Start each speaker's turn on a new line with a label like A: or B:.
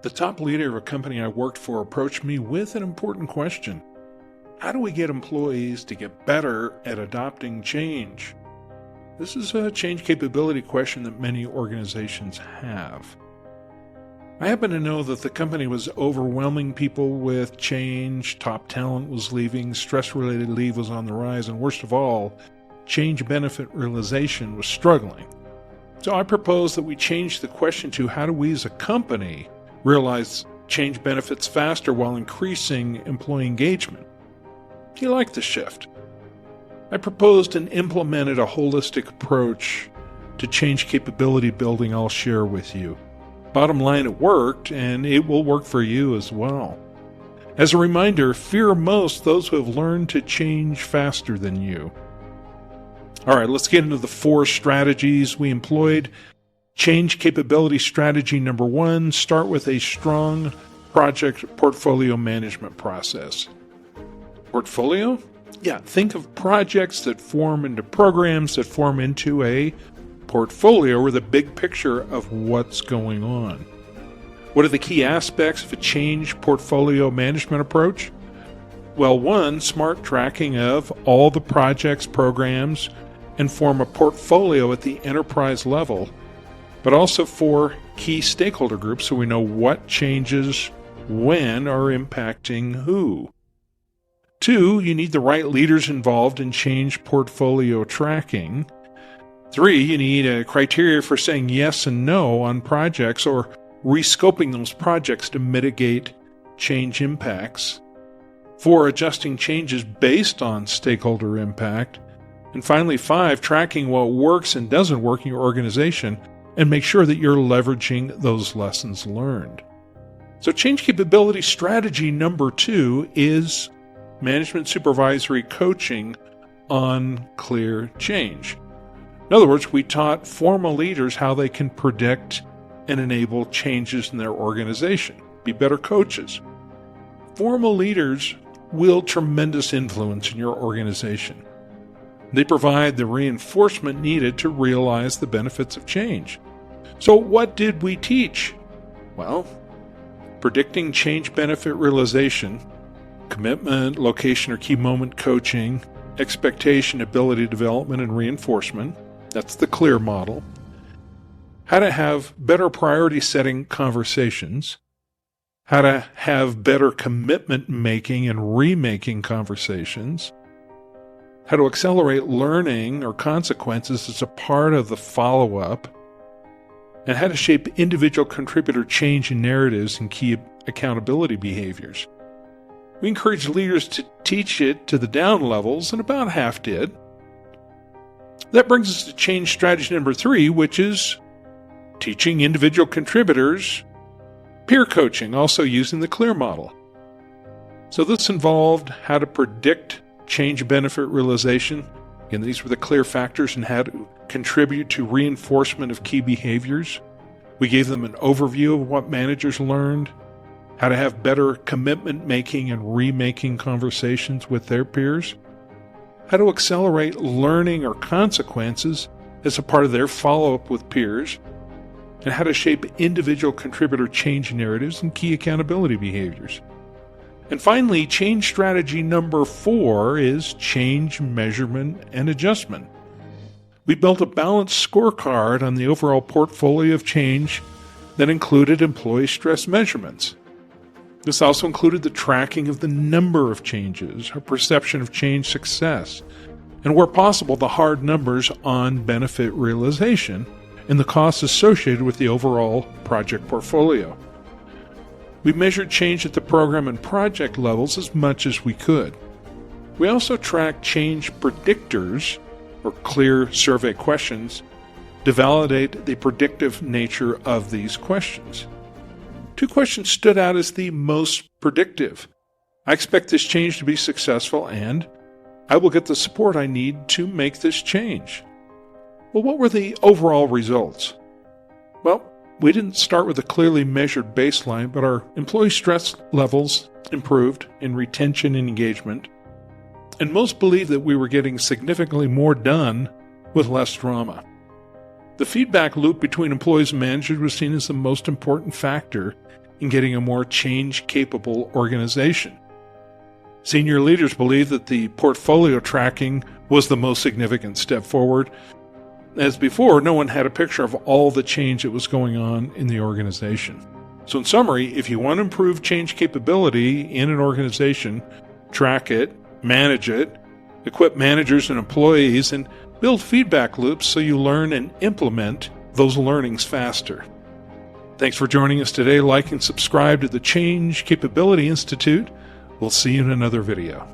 A: The top leader of a company I worked for approached me with an important question. How do we get employees to get better at adopting change? This is a change capability question that many organizations have. I happen to know that the company was overwhelming people with change, top talent was leaving, stress-related leave was on the rise, and worst of all, change benefit realization was struggling. So I propose that we change the question to how do we as a company realize change benefits faster while increasing employee engagement? Do you like the shift? I proposed and implemented a holistic approach to change capability building I'll share with you. Bottom line, it worked, and it will work for you as well. As a reminder, fear most those who have learned to change faster than you. All right, let's get into the 4 strategies we employed. Change capability strategy number 1, start with a strong project portfolio management process. Portfolio? Yeah, think of projects that form into programs that form into a portfolio or the big picture of what's going on. What are the key aspects of a change portfolio management approach? Well, 1, smart tracking of all the projects, programs, and form a portfolio at the enterprise level, but also 4 key stakeholder groups so we know what changes when are impacting who. 2, you need the right leaders involved in change portfolio tracking. 3, you need a criteria for saying yes and no on projects or rescoping those projects to mitigate change impacts. 4, adjusting changes based on stakeholder impact. And finally, 5, tracking what works and doesn't work in your organization and make sure that you're leveraging those lessons learned. So change capability strategy number 2 is management supervisory coaching on clear change. In other words, we taught formal leaders how they can predict and enable changes in their organization, be better coaches. Formal leaders wield tremendous influence in your organization. They provide the reinforcement needed to realize the benefits of change. So what did we teach? Well, predicting change benefit realization, commitment, location or key moment coaching, expectation, ability development, and reinforcement. That's the CLEAR model. How to have better priority setting conversations. How to have better commitment making and remaking conversations. How to accelerate learning or consequences as a part of the follow-up. And how to shape individual contributor change in narratives and key accountability behaviors. We encourage leaders to teach it to the down levels, and about half did. That brings us to change strategy number 3, which is teaching individual contributors peer coaching, also using the CLEAR model. So this involved how to predict change benefit realization. Again, these were the clear factors and how to contribute to reinforcement of key behaviors. We gave them an overview of what managers learned, how to have better commitment making and remaking conversations with their peers, how to accelerate learning or consequences as a part of their follow-up with peers, and how to shape individual contributor change narratives and key accountability behaviors. And finally, change strategy number 4 is change measurement and adjustment. We built a balanced scorecard on the overall portfolio of change that included employee stress measurements. This also included the tracking of the number of changes, our perception of change success, and where possible, the hard numbers on benefit realization and the costs associated with the overall project portfolio. We measured change at the program and project levels as much as we could. We also tracked change predictors, or clear survey questions, to validate the predictive nature of these questions. 2 questions stood out as the most predictive. I expect this change to be successful, and I will get the support I need to make this change. Well, what were the overall results? Well, we didn't start with a clearly measured baseline, but our employee stress levels improved in retention and engagement, and most believed that we were getting significantly more done with less drama. The feedback loop between employees and managers was seen as the most important factor in getting a more change-capable organization. Senior leaders believed that the portfolio tracking was the most significant step forward. As before, no one had a picture of all the change that was going on in the organization. So in summary, if you want to improve change capability in an organization, track it, manage it, equip managers and employees, and build feedback loops so you learn and implement those learnings faster. Thanks for joining us today. Like and subscribe to the Change Capability Institute. We'll see you in another video.